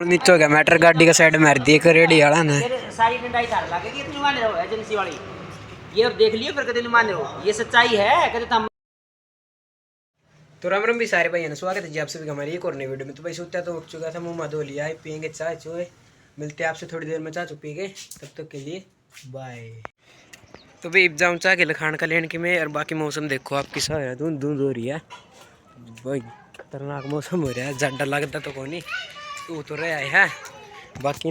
नीचे हो गया मैटर गाड़ी का साइड मार दिए रेडी वाला ने सारी डंडाई धार लगेगी इतनी मान रहे हो एजेंसी वाली ये अब देख लियो फिर कदे नहीं मान रहे हो ये सच्चाई है कदे तुम तो राम राम भी सारे भाई स्वागत है जी आप सभी का हमारी एक और नई वीडियो में। तो भाई सोचा तो उठ चुका था, मुंह मधो लिया है, पियेंगे चाय चोए। मिलते हैं आपसे थोड़ी देर में चाय चो पी के, तब तक के लिए बाय। तो भाई जाऊँ चाय के लखान का लेन के में, और बाकी मौसम देखो आप किसा है, धुंध धुंध हो रही है भाई, खतरनाक मौसम हो रहा है। ज्यादा लगता तो कौन तू तो रहा है, बाकी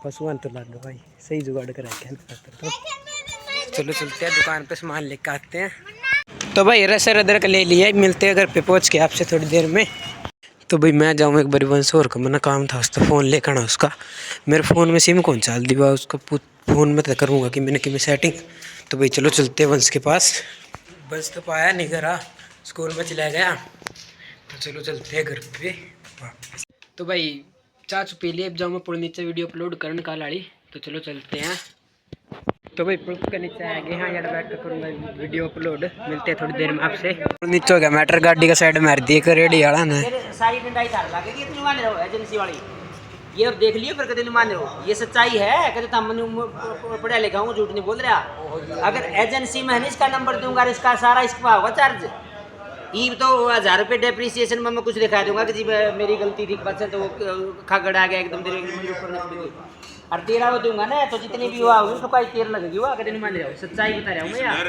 पशुआन तो लग भाई सही जुगाड़ कर रखे। तो चलो चलते हैं दुकान पे सामान लेकर आते हैं। तो भाई रसर अदरक ले लिया, मिलते हैं घर पे पहुंच के आपसे थोड़ी देर में। तो भाई मैं जाऊँ एक बार वंश और का मना काम था उसका, फ़ोन लेकर आना उसका। मेरे फ़ोन में सिम कौन चाल दी बा उसका, फ़ोन में तो करूँगा कि मैंने कि मैं सेटिंग। तो भाई चलो चलते हैं वंश के पास। बस तो पाया नहीं घर, स्कूल में चला गया। तो चलो चलते हैं घर पे वापस। तो भाई चाचू पी लिए, अब जाऊँ मैं पुल नीचे वीडियो अपलोड करने का लाड़ी। तो चलो चलते हैं। तो भाई पुल के नीचे आ गए, हाँ यार बैठ कर करूँगा वीडियो अपलोड। मिलते हैं थोड़ी देर में आपसे। नीचे हो गया मैटर गाड़ी का साइड मार दिए रेडी वाला ने सारी डंडाई धार लगेगी इतनी मान रहे हो एजेंसी वाली ये अब देख लियो फिर कदे नहीं मान रहे हो ये सच्चाई है कदे तुम पढ़ा लिखा हूँ झूठ नहीं बोल रहा। अगर एजेंसी में इसका नंबर दूंगा इसका सारा इसका होगा चार्ज ये तो 1000 रुपये डेप्रिसिएशन में मैं कुछ दिखा दूंगा कि जी मेरी गलती थी बच्चे तो खागड़ आ गया एकदम तेरे और तेरा वो दूंगा ना तो जितनी भी हुआ होगी तो कोई तेर लगेगी वो अगर नहीं मान रहे हो सच्चाई बता रहा हूँ मैं यार।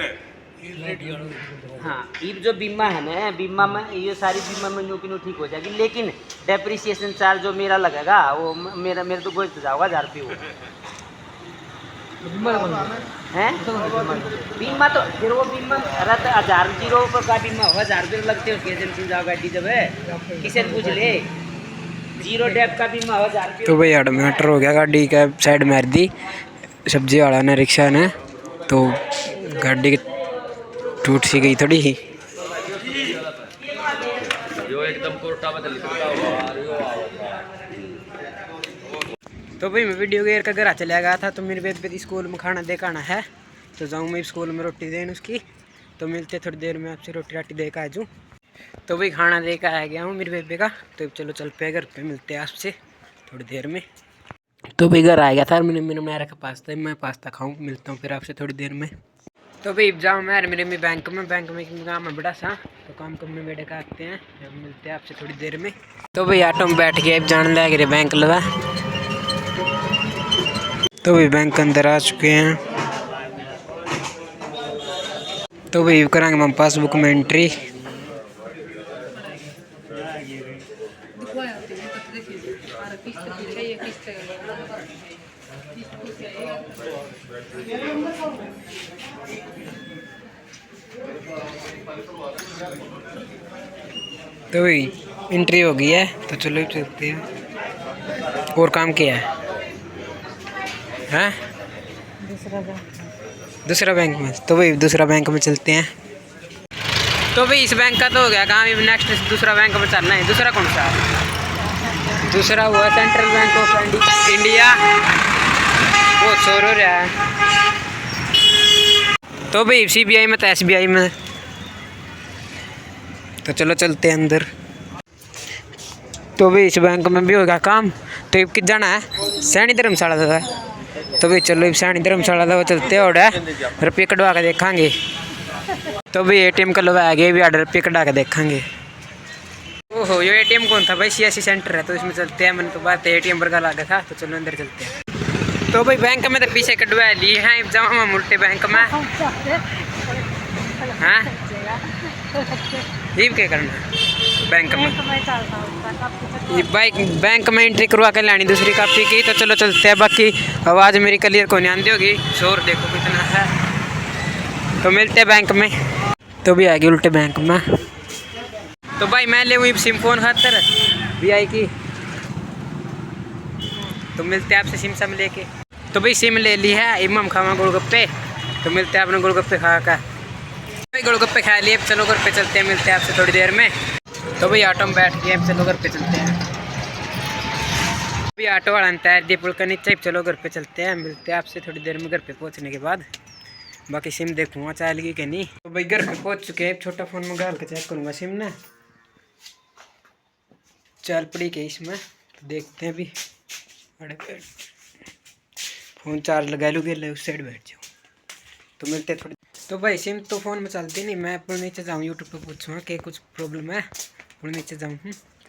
हाँ ये जो बीमा है ना बीमा में ये सारी बीमा में नो की नो ठीक हो जाएगी, लेकिन डेप्रिसिएशन चार्ज जो मेरा लगेगा वो मेरे तो गोश्त जाओगा 1000 रुपये वो है बीमा। तो फिर वो बीमा रत 1000 रुपये का बीमा होगा, 1000 रुपये लगते हैं उसकी एजेंसी जाओ गाड़ी जब है किसे पूछ ले, जीरो डेप का बीमा हो 1000 रुपये। तो भाई एडमीटर हो गया, गाड़ी का साइड मार दी सब्जी वाला ने रिक्शा ने, तो गाड़ी टूट सी गई थोड़ी ही। तो भाई मैं वीडियो गेयर का घर चला गया था, तो मेरे बेबे स्कूल में खाना दे आना है। तो जाऊँ मैं स्कूल में रोटी देने उसकी। तो मिलते थोड़ी देर में आपसे, रोटी राटी दे कर आ जाऊँ। तो भाई खाना दे कर आ गया हूँ मेरे बेबे का। तो चलो चल पे घर पे, मिलते हैं आपसे थोड़ी देर में। तो भाई घर आ गया था, मैंने बनाया रखा पास्ता, मैं पास्ता खाऊँ। मिलता हूँ फिर आपसे थोड़ी देर में। तो भाई जाऊँ मैं मेरे में बैंक में काम है बड़ा सा, तो काम करने बैठे का आते हैं। मिलते हैं आपसे थोड़ी देर में। तो भाई ऑटो में बैठ के अब जाने लगे रे बैंक लगा। तो भाई बैंक के अंदर आ चुके हैं। तो भाई करेंगे हम पासबुक में एंट्री। तो भाई एंट्री हो गई है, तो चलो चलते हैं। और काम क्या है दूसरा बैंक में। तो भाई दूसरा बैंक में चलते हैं। तो भाई इस बैंक का तो हो गया काम, नेक्स्ट दूसरा बैंक में चलना है। दूसरा कौन सा है? दूसरा हुआ सेंट्रल बैंक ऑफ इंडिया, वो शोर हो रहा है। तो भाई CBI में तो SBI में। तो चलो चलते हैं अंदर। तो भाई इस बैंक में भी होगा काम। तो ये किस जाना है? सैनी धर्मशाला था। तो भाई चलो सैनी धर्मशाला था, वो चलते हैं और रुपये कटवा के देखेंगे। तो भाई ATM कलवा गए, भी 8 रुपये कटा के देखेंगे। ओहो ये ATM कौन था भाई? CSC सेंटर है, तो इसमें चलते हैं। मैंने तो बात ATM पर का लगा था, तो चलो अंदर चलते हैं। तो भाई बैंक में तो पीछे कटवा लिए हैं, जाऊँ हम उल्टे बैंक में। हाँ क्या करना बैंक में? ये बैंक में एंट्री करवा के लानी दूसरी कापी की। तो चलो चलते हैं। बाकी आवाज़ मेरी क्लियर को नहीं आती होगी, शोर देखो कितना है। तो मिलते हैं बैंक में। तो भी आ गए उल्टे बैंक में। तो भाई मैं ले हुई सिम फोन खातर VI की। तो मिलते हैं आपसे सिम सम लेके। तो भाई सिम ले ली है, इमाम खावा गोलगप्पे। तो मिलते हैं अपने गोलगप्पे खा कर। भाई गोलगप्पे खा लिए, चलो घर पे चलते हैं। मिलते हैं आपसे थोड़ी देर में। तो भाई ऑटो में बैठ गए, चलो घर पे चलते हैं। भाई ऑटो वाला तैयार दिए पुल का नीचे, चलो घर पे चलते हैं। मिलते हैं आपसे थोड़ी देर में घर पे पहुंचने के बाद। बाकी सिम देखूँगा चाल गई कि नहीं। तो भाई घर पे पहुंच चुके हैं, छोटा फ़ोन में डाल के चेक करूँगा सिम ना चाल पड़ी के इसमें। देखते हैं अभी। अरे फ़ोन चार्ज लगा लूँगे, ले उस साइड बैठ जाओ। तो मिलते हैं थोड़ी। तो भाई सिम तो फ़ोन में चलती नहीं, मैं पर नीचे जाऊँ यूट्यूब पे पूछूँगा कि कुछ प्रॉब्लम है, और नीचे जाऊँ।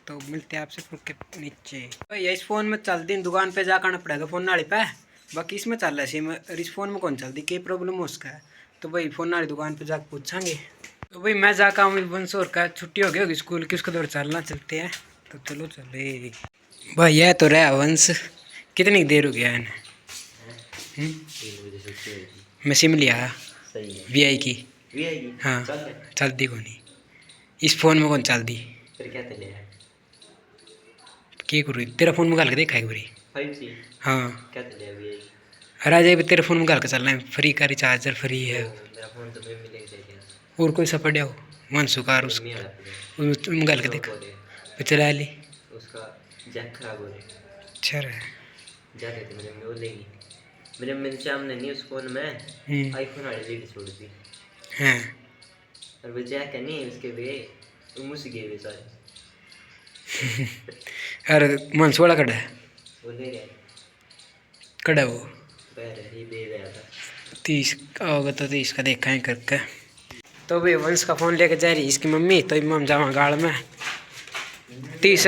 तो मिलते हैं आपसे फिर के नीचे। भाई इस फ़ोन में चलती नहीं, दुकान पे जाकर आना पड़ेगा फ़ोन नाड़ी पे। बाकी इसमें चल रहा है सिम, और इस फ़ोन में कौन चलती, क्या प्रॉब्लम हो उसका है। तो भाई फ़ोन नाड़ी दुकान पर जाकर पूछांगे। तो भाई मैं जाकर आऊँ वंश, और का छुट्टी हो गई होगी स्कूल की, उसका दौर चलना चलते हैं। तो चलो चले भाई। यह तो रहा वंश, कितनी देर हो गया है। मैं सिम लिया वीआई की। हाँ चलती कौन नहीं इस फोन में, कौन चलती फिर क्या चले क्या करूँ। तेरा फोन में गाल के देखा है बुरी। 5G हाँ क्या चले अभी राजा भी तेरे फोन में गाल के चलना है, फ्री का रिचार्जर फ्री है। मेरा फोन तो मैं मिलेगा और कोई सा पड़ा हो मनसुकार उस गाल के देख पे चला ली। उसका जैक खराब हो रहा है। अच्छा रहा जाते थे मेरे में वो लेंगी मेरे में सामने नहीं उस फोन में आईफोन वाली लीड छोड़ दी। हाँ और वो जैक है नहीं उसके वे वो मुझसे गए वे सारे। अरे मनसोड़ा कड़ा है, वो ले रहे कड़ा वो पैर ही दे रहा था 30 का होगा, तो 30 का देखा है करके। तो भाई वंश का फ़ोन लेके जा रही इसकी मम्मी, तो हम जावा गाड़ में 30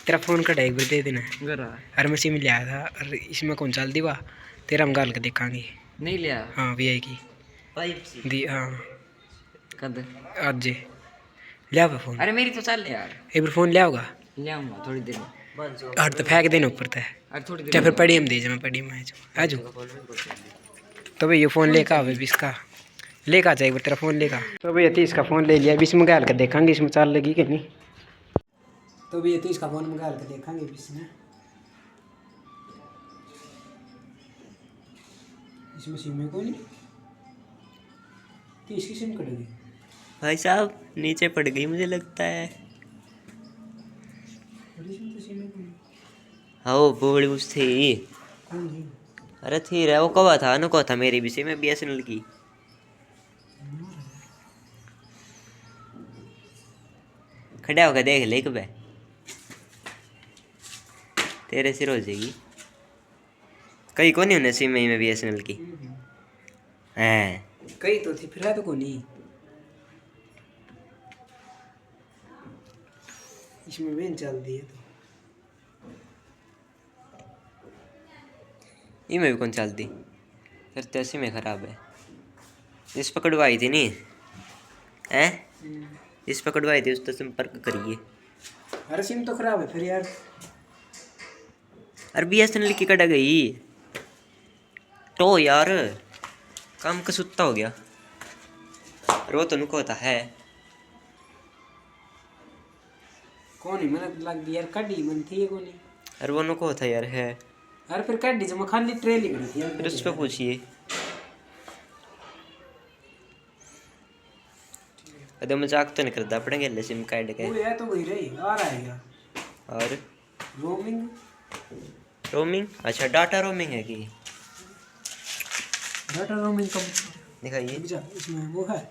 तेरा फ़ोन कटा एक बार दे देना। अरे मैं सिम लिया था, अरे इसमें कौन चल दी वाह, तेरा हम गाल के देखांगे। नहीं लिया हाँ वी आई की 5G दी। हाँ कब आज लिया फ़ोन। अरे मेरी तो चल यार एक बार फ़ोन लिया होगा, ले आऊँगा थोड़ी देर में और तो फेंक देना ऊपर था। अरे थोड़ी देर क्या फिर पड़ी हम दे जा, मैं पड़ी मैं आ जाऊँ। तो भाई ये फ़ोन लेकर आवे भी इसका, लेकर आ जाए एक बार तेरा फ़ोन लेकर। तो भैया 30 का फ़ोन ले लिया, अभी इसमें गाल के देखेंगे इसमें चाल लगी कि नहीं। तो भैया 30 का फ़ोन में गाल के देखेंगे इसमें सिम है कोई नहीं। 30 की सिम कट गई भाई साहब नीचे पड़ गई मुझे लगता है। इसमें तो सिम है कोई नहीं। हाँ बड़ी उस थी कौन थी? अरे थी रे वो कवा था न को था मेरी भी में BSNL की। खड़ा होकर देख ले कब तेरे सिर हो जाएगी। कहीं कौन नहीं होने सिम में BSNL की है कई तो थी, फिर है तो कोई नहीं। इसमें वेन चल दी है तो ये में भी कौन चलती फिर तो ऐसे में ख़राब है। इस पकड़वाई थी नहीं हैं, इस पकड़वाई थी उस तो संपर्क करिए। अरे सिम तो खराब है फिर यार। अरे BSNL की कट गई तो यार काम का सुत्ता हो गया। रो तो नुको होता है कौन ही मैंने लग गई यार, कड्डी मन थी ये कोनी। अरे वो नुको होता यार है। अरे फिर कड्डी जमा खाली ट्रेल ही करी थी यार। फिर उस पर पूछिए अरे मजाक तो नहीं करता पड़ेंगे ले सिम कार्ड के। वो है तो वही रही आ रहा है क्या। और रोमिंग रोमिंग अच्छा डाटा रोमिंग है कि डाटा रोमिंग कम दिखाइए इसमें वो है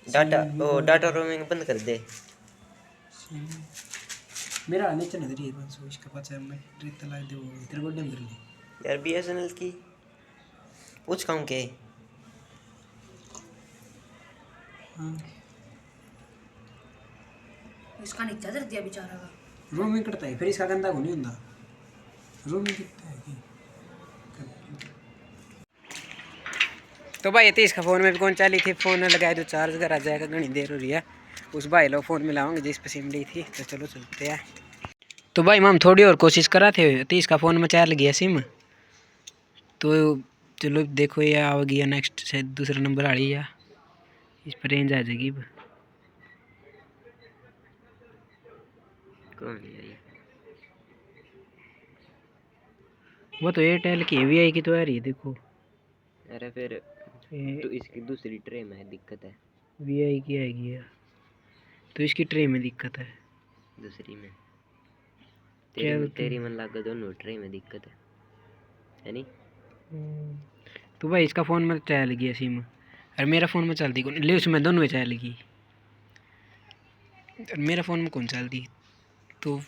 डाटा ओ डाटा रोमिंग बंद कर दे। मेरा नीचे नजर ही बस इसका पता है मैं रेत ला दे वो तेरे को डंगर ले यार BSNL की पूछ कहूँ के हां इसका नीचा दर दिया बेचारा का। रोमिंग करता है फिर इसका गंदा को नहीं होता। रोमिंग कितना है कि तो भाई ये इसका फ़ोन में भी कौन चाली थी, फ़ोन लगाया तो चार्ज करा जाएगा, घनी देर हो रही है। उस भाई लोग फ़ोन मिलाओगे जिस पे सिम ली थी। तो चलो चलते हैं। तो भाई हम थोड़ी और कोशिश करा थे, 30 का फ़ोन में चाल गया सिम। तो चलो देखो ये आ गया नेक्स्ट शायद दूसरा नंबर आ रही है, इस पर रेंज आ जाएगी। वो तो एयरटेल की वीआई की तो आ रही है देखो। अरे फिर तो इसकी दूसरी ट्रे में दिक्कत है। वीआई की आएगी यार, तो इसकी ट्रे में दिक्कत है दूसरी में तेरी मन लगा दोनों ट्रे में दिक्कत है नहीं। तो भाई इसका फ़ोन में चल गया सिम, और मेरा फ़ोन में चलती कौन ले, उसमें दोनों में चल गई और मेरा फ़ोन में कौन चलती। तो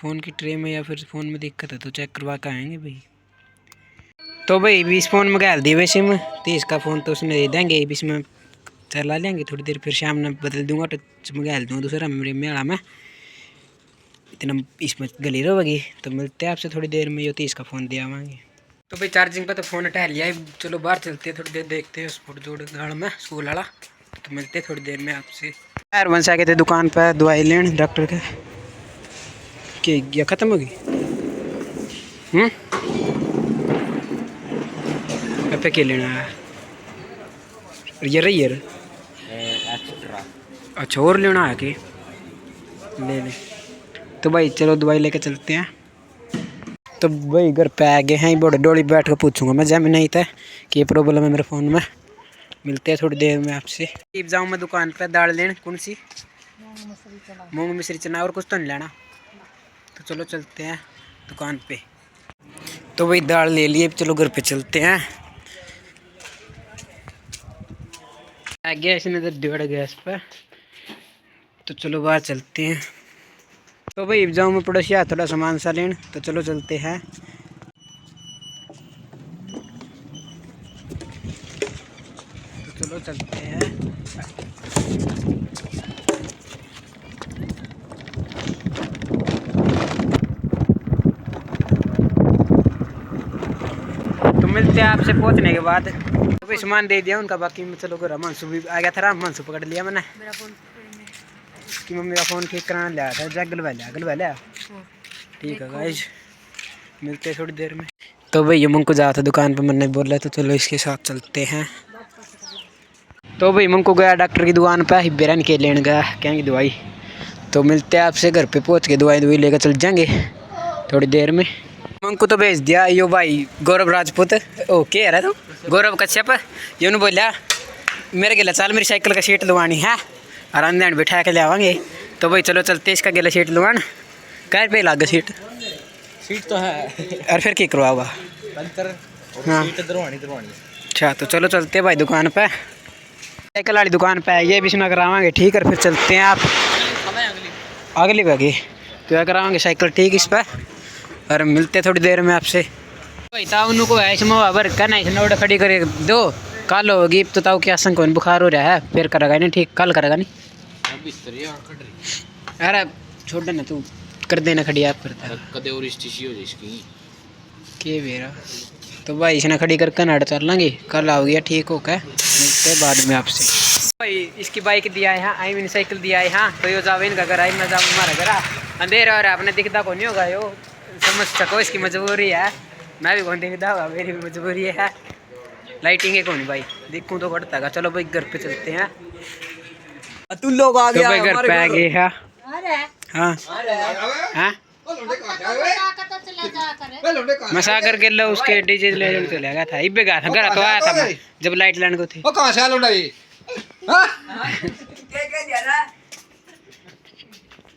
फ़ोन की ट्रे में या फिर फ़ोन में दिक्कत है तो चेक करवा के आएंगे भाई। तो भाई 20 फ़ोन में गाल दिए वैसे में 30 का फ़ोन तो उसने दे देंगे, 20 में चला लेंगे थोड़ी देर, फिर शाम में बदल दूंगा तो मंगाल दूँगा दूसरा मेरे मेला में। इतना इसमें गली रहेगी तो मिलते हैं आपसे थोड़ी देर में, ये 30 का फ़ोन दिया आवाएंगे। तो भाई चार्जिंग पे तो फ़ोन हटा लिया है, चलो बाहर चलते हैं थोड़ी देर, देखते हैं स्पोर्ट जोड़ गाड़ में स्कूल वाला। तो मिलते हैं थोड़ी देर में आपसे। यार वंश आ गए थे दुकान पर दवाई लेने डॉक्टर के, क्या गया ख़त्म हो गई? पे क्या लेना है? यार अच्छा और लेना है कि ले ले। तो भाई चलो दवाई लेके चलते हैं। तो भाई घर पे आ गए हैं, बड़े डोली बैठ कर पूछूंगा मैं जब नहीं था कि ये प्रॉब्लम है मेरे फ़ोन में। मिलते हैं थोड़ी देर में आपसे। अब जाऊँ मैं दुकान पे दाल लेने, कौन सी? मूंग मिश्री चना, और कुछ तो नहीं लेना। तो चलो चलते हैं दुकान पे। तो भाई दाल ले लिए, चलो घर पे चलते हैं। आ गया इसने तो डेढ़ गैस पे, तो चलो बाहर चलते हैं। तो भाई जाऊँ मैं पड़ोसी थोड़ा सामान सा लेने, तो चलो चलते हैं। तो चलो चलते हैं। तो मिलते हैं आपसे पहुंचने के बाद। तो भाई सामान दे दिया उनका, बाकी मैं चलो घर मानसू भी आ गया था, मानसू पकड़ लिया मैंने। मेरा फोन उसकी मम्मी का फ़ोन ठीक कराने लाया था, जग गलवा लिया। ठीक है गाइस, मिलते हैं थोड़ी देर में। तो भाई मंग को जाता था दुकान पर, मैंने बोला तो चलो इसके साथ चलते हैं। तो भाई मंग को गया डॉक्टर की दुकान पर, बेरन के लेने गया कहेंगे दवाई। तो मिलते हैं आपसे घर पे पहुंच के, दवाई लेकर चल जाएंगे थोड़ी देर में। मंग को तो भेज दिया यो भाई गौरव राजपूत, ओके है तो गौरव कश्यप, ये उन्होंने बोला मेरे गिला चाल मेरी साइकिल का सीट लुवानी है और अंदर बिठा के ले आवाएंगे। तो भाई चलो चलते इसका गिला सीट लुवान, कै रुपये लागे सीट तो है और फिर क्या करवाओगा? हाँ अच्छा, तो चलो चलते हैं भाई दुकान पे, साइकिल वाली दुकान पे, ये भी सुना करावाएंगे ठीक है। फिर चलते हैं आप अगली बागी तो क्या करावाएंगे साइकिल ठीक इस पर, और मिलते हैं थोड़ी देर में आपसे। भाई ताऊ उनको ऐसे मोबाइल करना है, नोट खड़ी करे दो कल होगी तो ताऊ क्या संग कौन बुखार हो रहा है, फिर करेगा नहीं ठीक, कल करेगा नहीं। अरे छोड़ देना तू, कर देना खड़ी आप पर कदे और स्टिची हो जिसकी के बेरा। तो भाई इसने खड़ी कर कनाडा चल लेंगे, कल आओ गया ठीक हो क्या, मिलते हैं बाद में आपसे। भाई इसकी बाइक दिया है यहाँ, आई मैंने साइकिल दिया है यहाँ, तो यो जाओ इनका घर, आई मैं जाऊँ हमारा घर, अंधेरा और आपने दिखता को नहीं होगा, यो समझ सको इसकी मजबूरी है, मैं भी कौन दिखता होगा, मेरी भी मजबूरी है। लाइटिंग है कौन भाई दिखूँ तो बढ़ता है। चलो भाई घर पे चलते हैं। तू लोग आ तो भाई घर पे आ गए हैं। हाँ हाँ मैं सागर के लो उसके डीजे ले चले गया था, इबे गया था घर, तो आया था मैं जब लाइट लाने को थी। वो कहां से आ लौंडा ये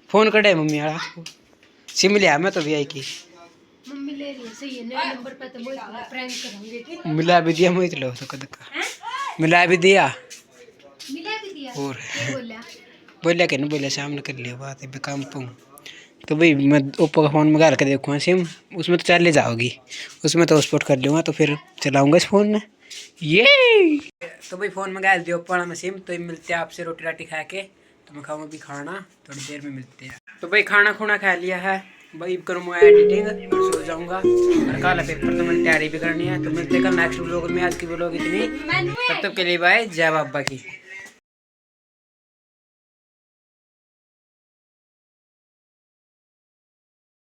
फोन कटे मम्मी यार, सिम लिया मैं तो वी आई की, मम्मी ले रही है, सही है, नए नंबर पे तो वो प्रैंक करेंगे। मिला भी दिया मुझे लो तो कद का मिला भी दिया मिला भी दिया और क्या बोला? बोला कि नहीं बोला, सामने कर लिया बात है काम पाऊँ। तो भाई मैं ओप्पो का फ़ोन मंगा के देखूँगा सिम, उसमें तो चल ले जाओगी, उसमें तो हॉटस्पॉट कर लूँगा तो फिर चलाऊँगा इस फ़ोन में ये। तो भाई फ़ोन मंगा दिया ओप्पो में सिम, तो मिलते हैं आपसे रोटी राटी खा के, तो मैं खाऊँ अभी खाना, थोड़ी देर में मिलते हैं। तो भाई खाना खुना खा लिया है भाई, करूँगा एडिटिंग और सो जाऊँगा, और कल पेपर तो मैंने तैयारी भी करनी है। तो मिलते हैं कल नेक्स्ट व्लॉग में, आज की व्लॉग इतनी, तब तक के लिए बाय, जय बाबा की।